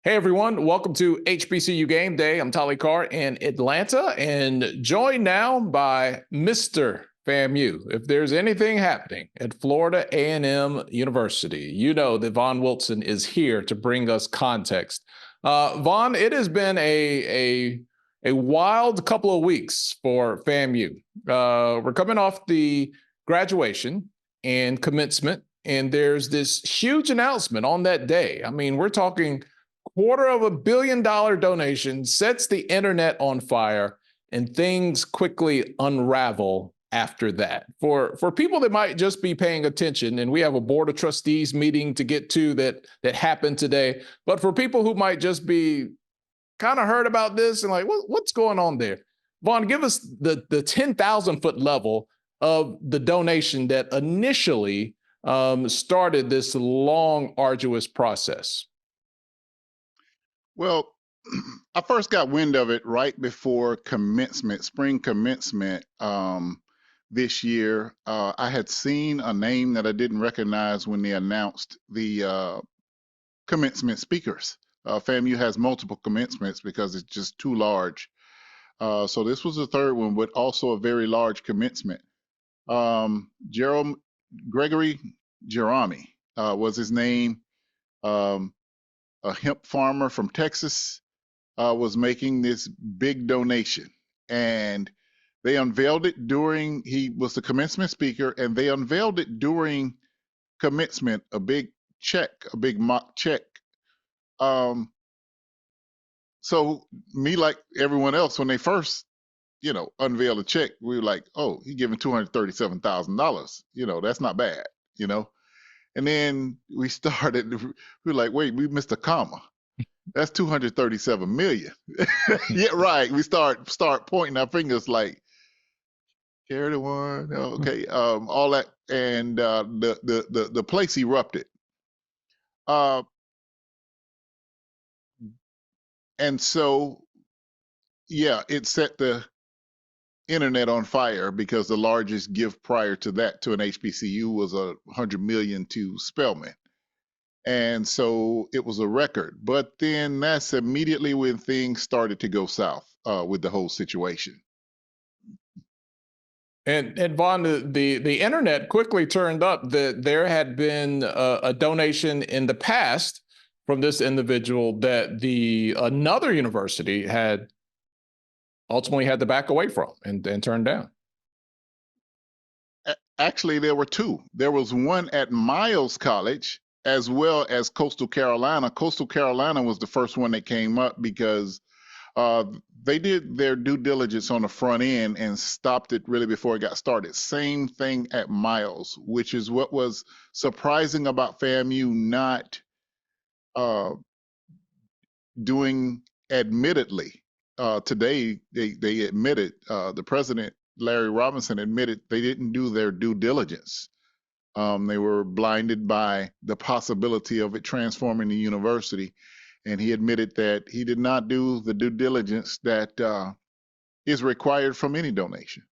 Hey everyone, welcome to HBCU Game Day. I'm Tolly Carr in Atlanta and joined now by Mr. FAMU. If there's anything happening at Florida A&M University, you know that Vaughn Wilson is here to bring us context. Vaughn, it has been a wild couple of weeks for FAMU. We're coming off the graduation and commencement, and there's this huge announcement on that day. I mean, we're talking $250 million donation sets the internet on fire, and things quickly unravel after that. For people that might just be paying attention, and we have a board of trustees meeting to get to that happened today, but for people who might just be kind of heard about this and like, what's going on there? Vaughn, give us the 10,000 foot level of the donation that initially started this long, arduous process. Well, I first got wind of it right before commencement, spring commencement this year. I had seen a name that I didn't recognize when they announced the commencement speakers. FAMU has multiple commencements because it's just too large. So this was the third one, but also a very large commencement. Gregory Jerami was his name. A hemp farmer from Texas was making this big donation, and they unveiled it during, he was the commencement speaker, and they unveiled it during commencement, a big check, a big mock check. So me, like everyone else, when they first, unveiled a check, we were like, oh, he giving $237,000. That's not bad, And then we started, we were like, wait, we missed a comma. That's 237 million. Yeah, right. We start pointing our fingers like, carry the one, okay, all that, and the place erupted. And so, yeah, it set the internet on fire because the largest gift prior to that to an HBCU was $100 million to Spelman. And so it was a record. But then that's immediately when things started to go south with the whole situation. And Vaughn, the internet quickly turned up that there had been a donation in the past from this individual that another university had ultimately had to back away from and turn down. Actually, there were two. There was one at Miles College as well as Coastal Carolina. Coastal Carolina was the first one that came up because they did their due diligence on the front end and stopped it really before it got started. Same thing at Miles, which is what was surprising about FAMU not doing admittedly. Today, they admitted, the president, Larry Robinson, admitted they didn't do their due diligence. They were blinded by the possibility of it transforming the university. And he admitted that he did not do the due diligence that is required from any donation.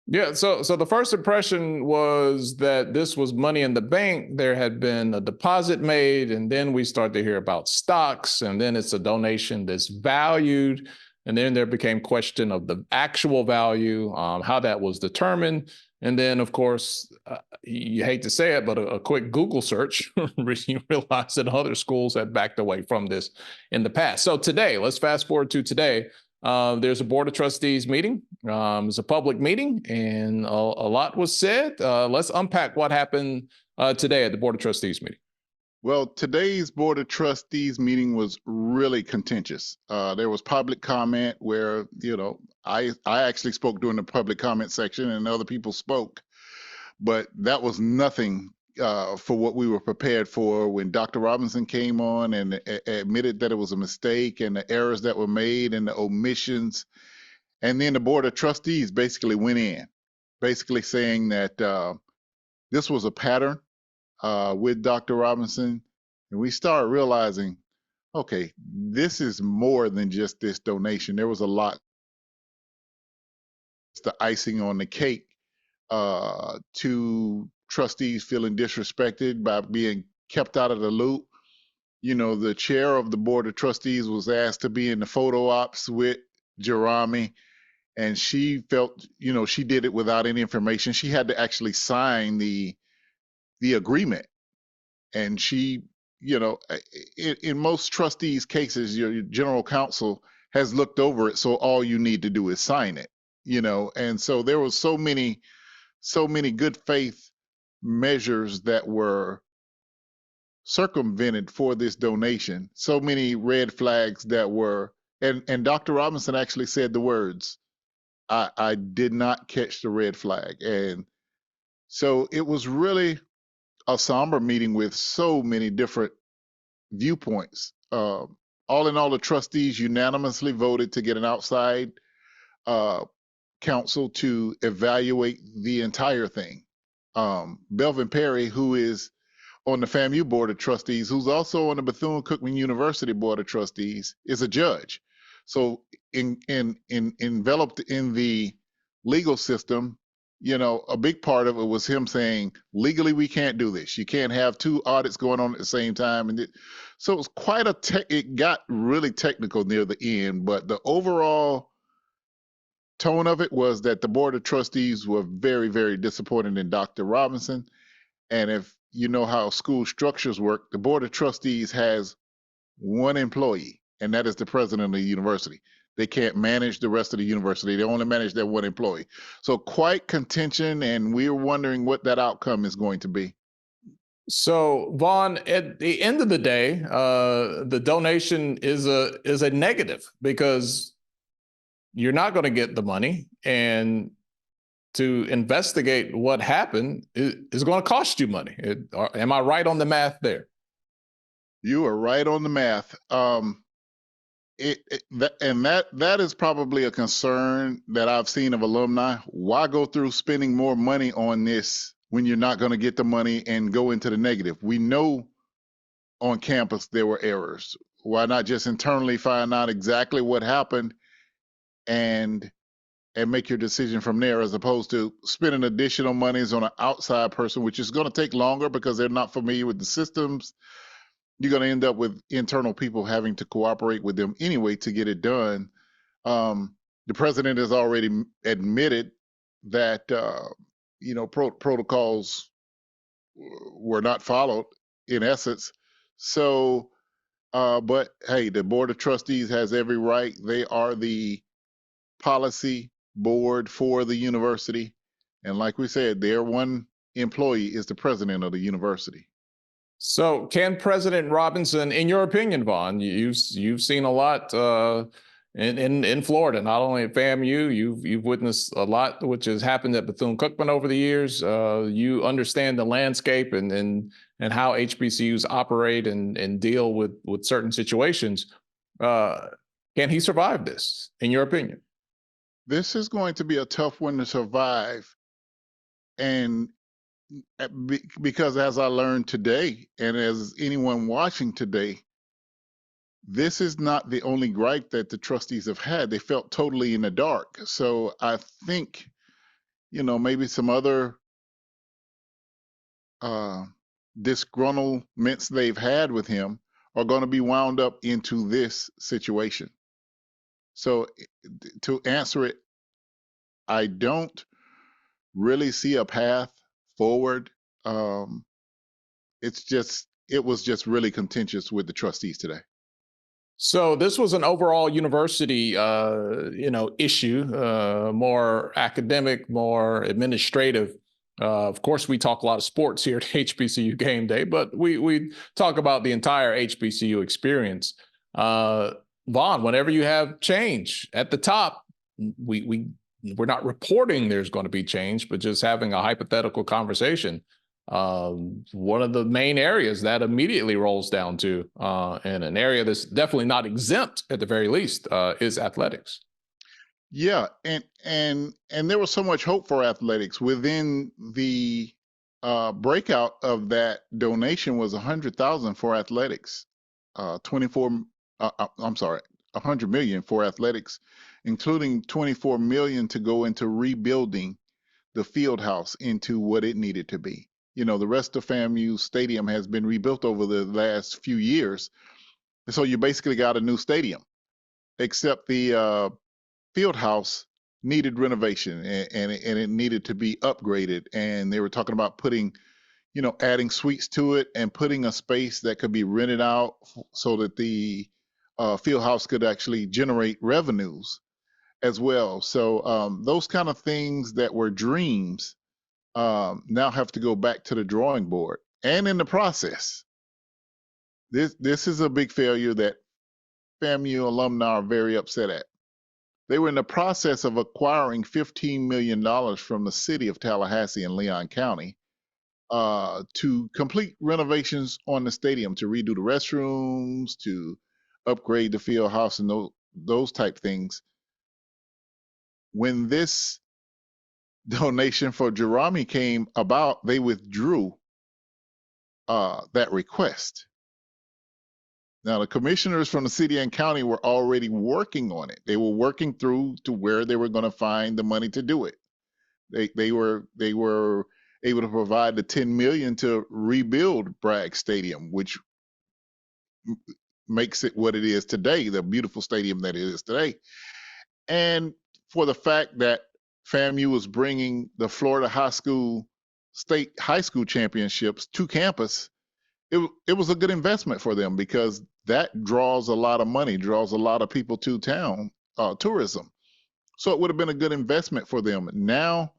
Yeah, so the first impression was that this was money in the bank. There had been a deposit made, and then we start to hear about stocks, and then it's a donation that's valued. And then there became question of the actual value, how that was determined. And then, of course, you hate to say it, but a quick Google search, you realize that other schools had backed away from this in the past. So today, let's fast forward to today. There's a board of trustees meeting. It's a public meeting, and a lot was said. Let's unpack what happened today at the board of trustees meeting. Well, today's board of trustees meeting was really contentious. There was public comment where, I actually spoke during the public comment section and other people spoke, but that was nothing for what we were prepared for when Dr. Robinson came on and admitted that it was a mistake and the errors that were made and the omissions. And then the board of trustees basically went in, basically saying that this was a pattern with Dr. Robinson, and we started realizing, okay, this is more than just this donation. There was a lot. It's the icing on the cake to trustees feeling disrespected by being kept out of the loop. The chair of the board of trustees was asked to be in the photo ops with Jerami, and she felt, she did it without any information. She had to actually sign the agreement, and she, in most trustees' cases, your general counsel has looked over it, so all you need to do is sign it. And so there was so many good faith measures that were circumvented for this donation, so many red flags that were, and Dr. Robinson actually said the words, I did not catch the red flag. And so it was really a somber meeting with so many different viewpoints. All in all, the trustees unanimously voted to get an outside counsel to evaluate the entire thing. Belvin Perry, who is on the FAMU Board of Trustees, who's also on the Bethune-Cookman University Board of Trustees, is a judge. So enveloped in the legal system, a big part of it was him saying, legally, we can't do this. You can't have two audits going on at the same time. And so it was quite it got really technical near the end, but the overall tone of it was that the Board of Trustees were very, very disappointed in Dr. Robinson. And if you know how school structures work, the Board of Trustees has one employee, and that is the president of the university. They can't manage the rest of the university. They only manage their one employee. So quite contention, and we're wondering what that outcome is going to be. So, Vaughn, at the end of the day, the donation is a negative because you're not going to get the money, and to investigate what happened is going to cost you money. Am I right on the math there? You are right on the math. That is probably a concern that I've seen of alumni. Why go through spending more money on this when you're not going to get the money and go into the negative? We know on campus there were errors. Why not just internally find out exactly what happened and make your decision from there, as opposed to spending additional monies on an outside person, which is going to take longer because they're not familiar with the systems. You're going to end up with internal people having to cooperate with them anyway to get it done. The president has already admitted that protocols were not followed in essence. So, but hey, the Board of Trustees has every right. They are the policy board for the university, and like we said, their one employee is the president of the university. So can President Robinson, in your opinion, Vaughn, you've seen a lot in Florida, not only at FAMU, you've witnessed a lot which has happened at Bethune-Cookman over the years. You understand the landscape and how HBCUs operate and deal with certain situations. Can he survive this, in your opinion? This is going to be a tough one to survive. And because as I learned today, and as anyone watching today, this is not the only gripe that the trustees have had. They felt totally in the dark. So I think, maybe some other disgruntlements they've had with him are going to be wound up into this situation. So to answer it, I don't really see a path forward. It was just really contentious with the trustees today. So this was an overall university, issue, more academic, more administrative. Of course, we talk a lot of sports here at HBCU Game Day, but we talk about the entire HBCU experience. Vaughn, whenever you have change at the top, we're not reporting there's going to be change, but just having a hypothetical conversation. One of the main areas that immediately rolls down to, and an area that's definitely not exempt at the very least, is athletics. Yeah, and there was so much hope for athletics within the breakout of that donation was $100,000 for athletics, 100 million for athletics, including 24 million to go into rebuilding the field house into what it needed to be. The rest of FAMU stadium has been rebuilt over the last few years. And so you basically got a new stadium, except the field house needed renovation and it needed to be upgraded. And they were talking about putting, adding suites to it and putting a space that could be rented out so that the field house could actually generate revenues as well. So those kind of things that were dreams now have to go back to the drawing board. And in the process, this is a big failure that FAMU alumni are very upset at. They were in the process of acquiring $15 million from the city of Tallahassee and Leon County to complete renovations on the stadium, to redo the restrooms, to upgrade the field house and those type things. When this donation for Jerami came about, they withdrew that request. Now, the commissioners from the city and county were already working on it. They were working through to where they were going to find the money to do it. They were able to provide the $10 million to rebuild Bragg Stadium, which makes it what it is today, the beautiful stadium that it is today. And for the fact that FAMU was bringing the Florida State High School Championships to campus, it was a good investment for them because that draws a lot of money, draws a lot of people to town, tourism. So it would have been a good investment for them. Now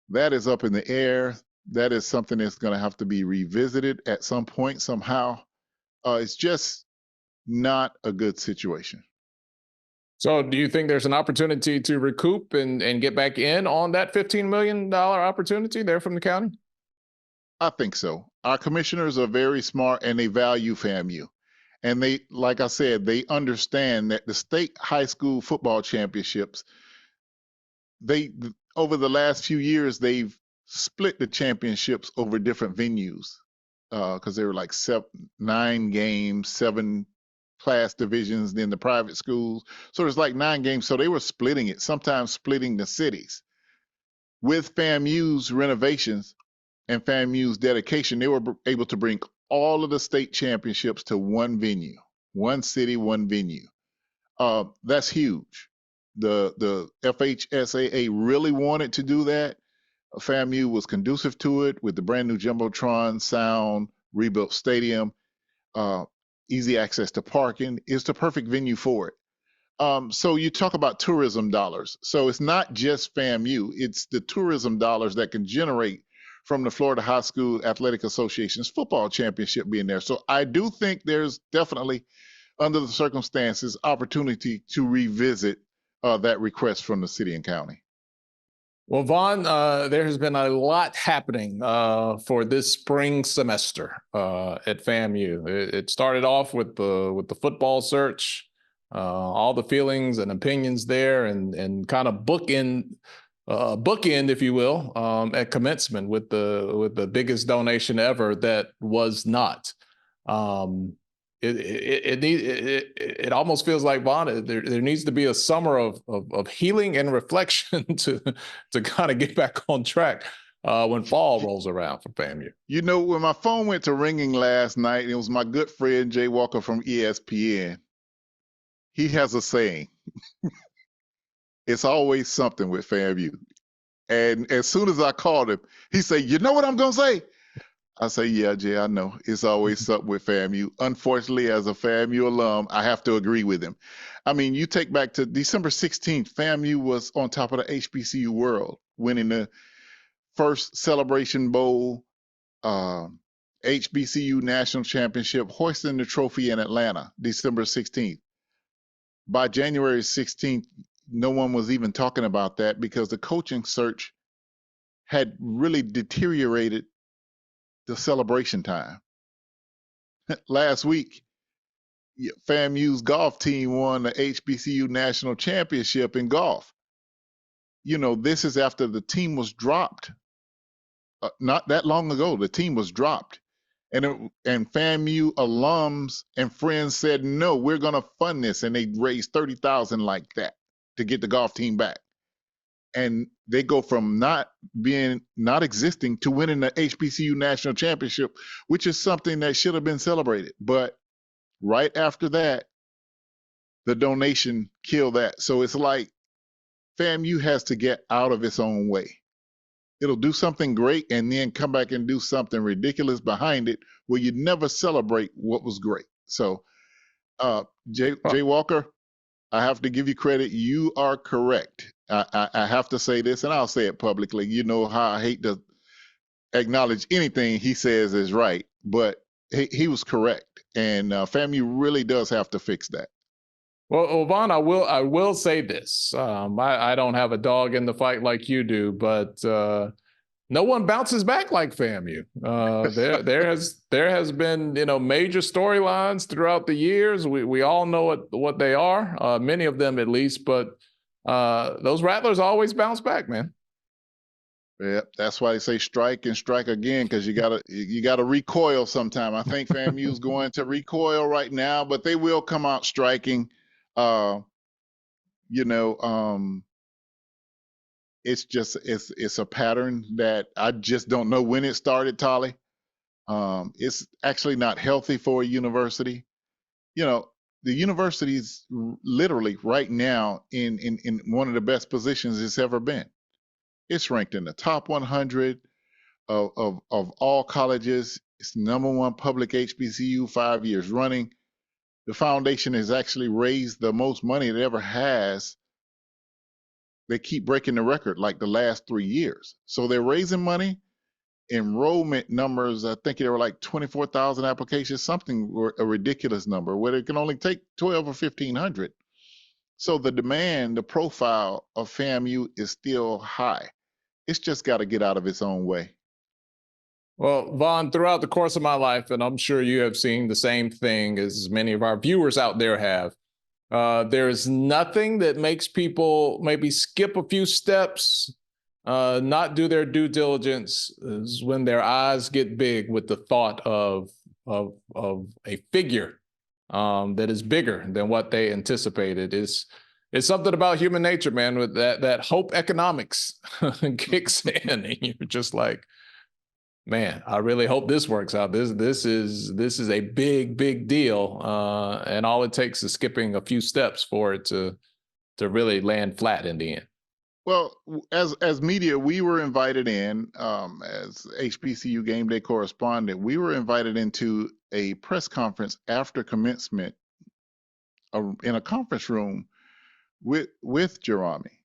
that is up in the air. That is something that's going to have to be revisited at some point somehow. It's just not a good situation. So do you think there's an opportunity to recoup and get back in on that $15 million opportunity there from the county? I think so. Our commissioners are very smart and they value FAMU. And they, like I said, they understand that the state high school football championships, over the last few years, they've split the championships over different venues because there were like 9 games, 7 class divisions in the private schools. So there's like 9 games. So they were splitting it, sometimes splitting the cities. With FAMU's renovations and FAMU's dedication, they were able to bring all of the state championships to one venue, one city, one venue. That's huge. The FHSAA really wanted to do that. FAMU was conducive to it with the brand new Jumbotron sound, rebuilt stadium, easy access to parking. It's the perfect venue for it. So you talk about tourism dollars. So it's not just FAMU, it's the tourism dollars that can generate from the Florida High School Athletic Association's football championship being there. So I do think there's definitely, under the circumstances, opportunity to revisit that request from the city and county. Well, Vaughn, there has been a lot happening for this spring semester at FAMU. It started off with the football search, all the feelings and opinions there, and kind of bookend, if you will, at commencement with the biggest donation ever that was not. It almost feels like, Vaughn, there needs to be a summer of healing and reflection to kind of get back on track when fall rolls around for FAMU. When my phone went to ringing last night, it was my good friend Jay Walker from ESPN. He has a saying, it's always something with FAMU. And as soon as I called him, he said, you know what I'm going to say? I say, yeah, Jay, I know. It's always something with FAMU. Unfortunately, as a FAMU alum, I have to agree with him. I mean, you take back to December 16th, FAMU was on top of the HBCU world, winning the first Celebration Bowl, HBCU National Championship, hoisting the trophy in Atlanta, December 16th. By January 16th, no one was even talking about that because the coaching search had really deteriorated the celebration time. Last week, FAMU's golf team won the HBCU National Championship in golf. This is after the team was dropped. Not that long ago, the team was dropped. And FAMU alums and friends said, no, we're going to fund this. And they raised $30,000 like that to get the golf team back. and they go from not existing to winning the HBCU national championship, which is something that should have been celebrated. But right after that, the donation killed that. So it's like FAMU has to get out of its own way. It'll do something great and then come back and do something ridiculous behind it where you never celebrate what was great. So, Jay Walker, I have to give you credit. You are correct. I have to say this, and I'll say it publicly. You know how I hate to acknowledge anything he says is right, but he was correct. And FAMU really does have to fix that. Well, Vaughn, I will say this. I don't have a dog in the fight like you do, but no one bounces back like FAMU. There has been major storylines throughout the years. We all know what they are, many of them at least. But those Rattlers always bounce back, man. Yeah, that's why they say strike and strike again, because you gotta recoil sometime. I think FAMU's going to recoil right now, but they will come out striking. It's a pattern that I just don't know when it started, Tolly. It's actually not healthy for a university. The university's literally right now in one of the best positions it's ever been. It's ranked in the top 100 of all colleges. It's the #1 public HBCU 5 years running. The foundation has actually raised the most money it ever has. They keep breaking the record like the last 3 years. So they're raising money. Enrollment numbers, I think there were like 24,000 applications, something a ridiculous number, where it can only take 12 or 1,500. So the demand, the profile of FAMU is still high. It's just got to get out of its own way. Well, Vaughn, throughout the course of my life, and I'm sure you have seen the same thing as many of our viewers out there have, there is nothing that makes people maybe skip a few steps, not do their due diligence, is when their eyes get big with the thought of a figure that is bigger than what they anticipated. It's something about human nature, man, with that hope economics kicks in, and you're just like, man, I really hope this works out. This is a big deal, and all it takes is skipping a few steps for it to really land flat in the end. Well, as media, we were invited in as HBCUGameday correspondent. We were invited into a press conference after commencement in a conference room with Jeremy.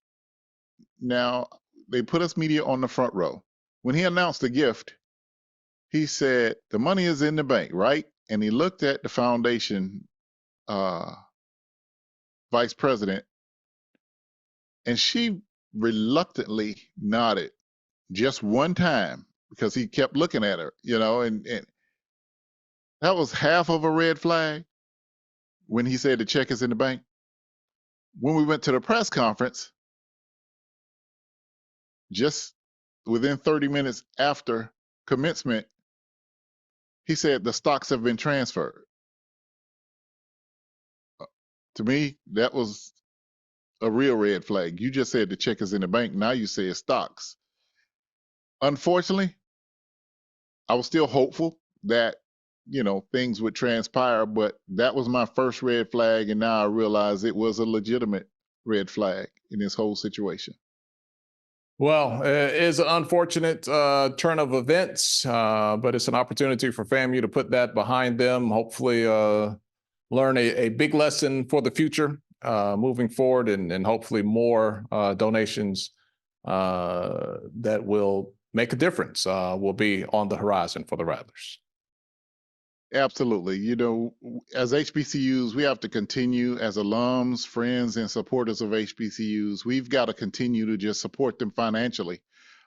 Now, they put us media on the front row. When he announced the gift, he said, "The money is in the bank, right?" And he looked at the foundation vice president, and she reluctantly nodded just one time because he kept looking at her, and that was half of a red flag when he said the check is in the bank. When we went to the press conference, just within 30 minutes after commencement, he said the stocks have been transferred. To me, that was a real red flag. You just said the check is in the bank. Now you say it's stocks. Unfortunately, I was still hopeful that, things would transpire, but that was my first red flag. And now I realize it was a legitimate red flag in this whole situation. Well, it is an unfortunate turn of events, but it's an opportunity for FAMU to put that behind them. Hopefully learn a big lesson for the future moving forward, and hopefully more donations that will make a difference will be on the horizon for the Rattlers. Absolutely. As HBCUs, we have to continue as alums, friends, and supporters of HBCUs. We've got to continue to just support them financially.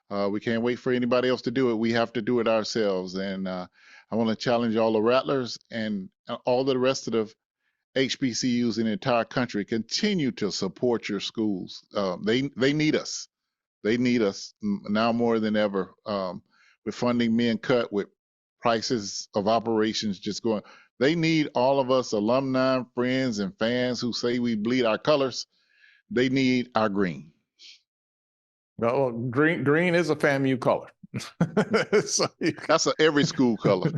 We can't wait for anybody else to do it. We have to do it ourselves. And I want to challenge all the Rattlers and all the rest of the HBCUs in the entire country. Continue to support your schools. They need us. They need us now more than ever. With funding being cut, with prices of operations just going, they need all of us alumni, friends, and fans who say we bleed our colors. They need our green. Well, green is a FAMU color. So That's every school color.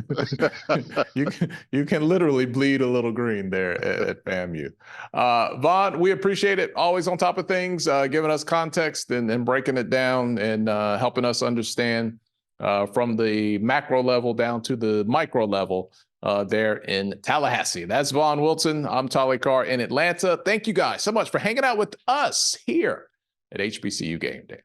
you can literally bleed a little green there at FAMU. Vaughn, we appreciate it. Always on top of things, giving us context and breaking it down and helping us understand from the macro level down to the micro level there in Tallahassee. That's Vaughn Wilson. I'm Tolly Carr in Atlanta. Thank you guys so much for hanging out with us here at HBCU Game Day.